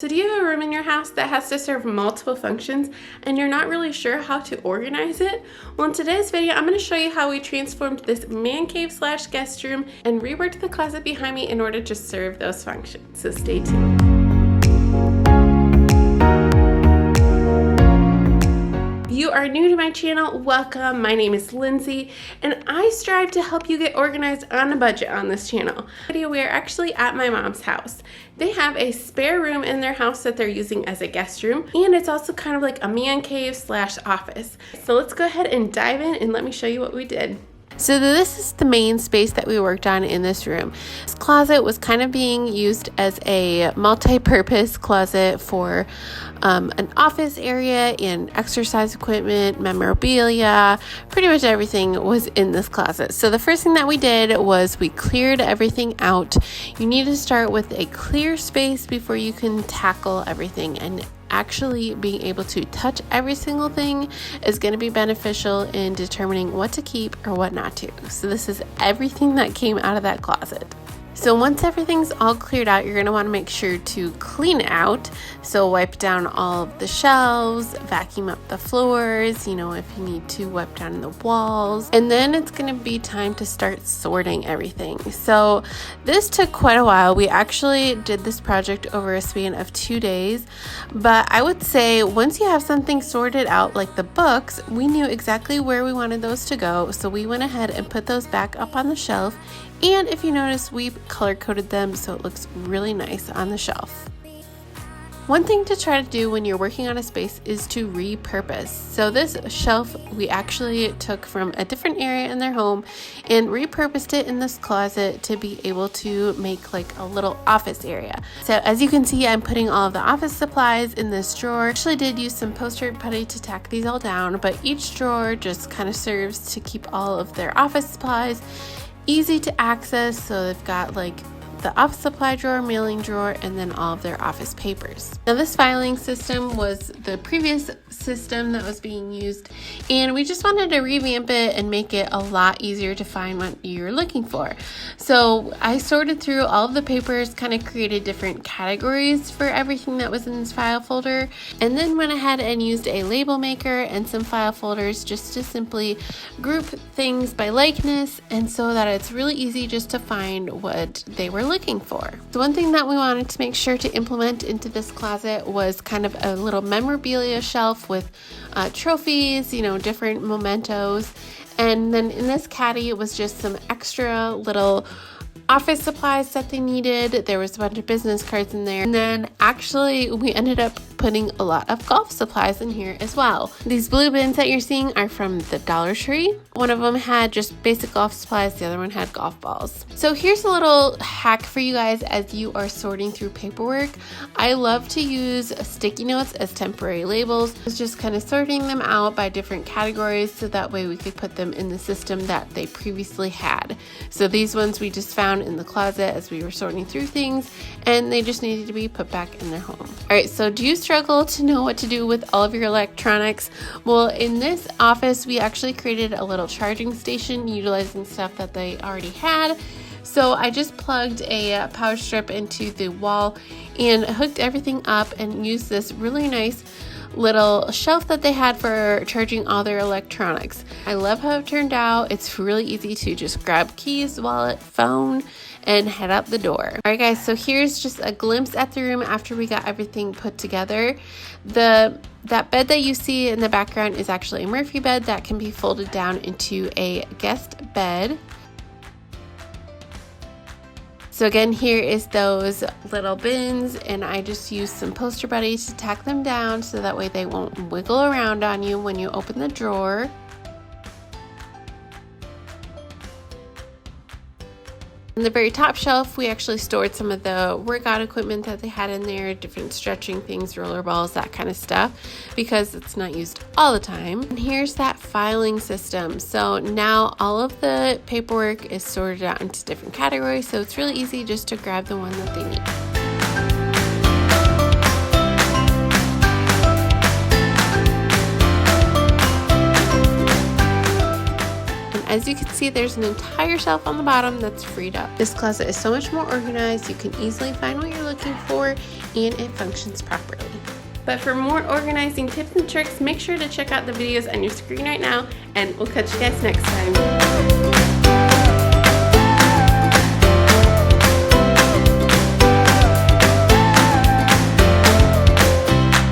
So do you have a room in your house that has to serve multiple functions and you're not really sure how to organize it? Well, in today's video, I'm going to show you how we transformed this man cave slash guest room and reworked the closet behind me in order to serve those functions. So stay tuned. If you are new to my channel, welcome. My name is Lindsay and I strive to help you get organized on a budget on this channel. We are actually at my mom's house. They have a spare room in their house that they're using as a guest room, and it's also kind of like a man cave slash office. So let's go ahead and dive in and let me show you what we did. So this is the main space that we worked on in this room. This closet was kind of being used as a multi-purpose closet for an office area and exercise equipment, memorabilia, pretty much everything was in this closet. So the first thing that we did was we cleared everything out. You need to start with a clear space before you can tackle everything, and actually being able to touch every single thing is going to be beneficial in determining what to keep or what not to. So this is everything that came out of that closet. So once everything's all cleared out, you're going to want to make sure to clean it out. So wipe down all of the shelves, vacuum up the floors, if you need to wipe down the walls. And then it's going to be time to start sorting everything. So this took quite a while. We actually did this project over a span of 2 days. But I would say once you have something sorted out, like the books, we knew exactly where we wanted those to go. So we went ahead and put those back up on the shelf. And if you notice, we color coded them so it looks really nice on the shelf. One thing to try to do when you're working on a space is to repurpose. So this shelf we actually took from a different area in their home and repurposed it in this closet to be able to make like a little office area. So as you can see, I'm putting all of the office supplies in this drawer. I actually did use some poster putty to tack these all down, but each drawer just kind of serves to keep all of their office supplies easy to access. So they've got like the office supply drawer, mailing drawer, and then all of their office papers. Now this filing system was the previous system that was being used, and we just wanted to revamp it and make it a lot easier to find what you're looking for. So I sorted through all of the papers, kind of created different categories for everything that was in this file folder, and then went ahead and used a label maker and some file folders just to simply group things by likeness, and so that it's really easy just to find what they were looking for. So one thing that we wanted to make sure to implement into this closet was kind of a little memorabilia shelf with trophies, different mementos. And then in this caddy, it was just some extra little office supplies that they needed. There was a bunch of business cards in there. And then actually we ended up putting a lot of golf supplies in here as well. These blue bins that you're seeing are from the Dollar Tree. One of them had just basic golf supplies, the other one had golf balls. So here's a little hack for you guys as you are sorting through paperwork. I love to use sticky notes as temporary labels. I was just kind of sorting them out by different categories so that way we could put them in the system that they previously had. So these ones we just found in the closet as we were sorting through things, and they just needed to be put back in their home. All right, so do you struggle to know what to do with all of your electronics? Well, in this office, we actually created a little charging station utilizing stuff that they already had. So I just plugged a power strip into the wall and hooked everything up and used this really nice little shelf that they had for charging all their electronics. I love how it turned out. It's really easy to just grab keys, wallet, phone, and head out the door. All right, guys, so here's just a glimpse at the room after we got everything put together. That bed that you see in the background is actually a Murphy bed that can be folded down into a guest bed. So again, here is those little bins, and I just used some poster putty to tack them down so that way they won't wiggle around on you when you open the drawer. On the very top shelf, we actually stored some of the workout equipment that they had in there, different stretching things, roller balls, that kind of stuff, because it's not used all the time. And here's that filing system. So now all of the paperwork is sorted out into different categories, so it's really easy just to grab the one that they need. As you can see, there's an entire shelf on the bottom that's freed up. This closet is so much more organized. You can easily find what you're looking for, and it functions properly. But for more organizing tips and tricks, make sure to check out the videos on your screen right now, and we'll catch you guys next time.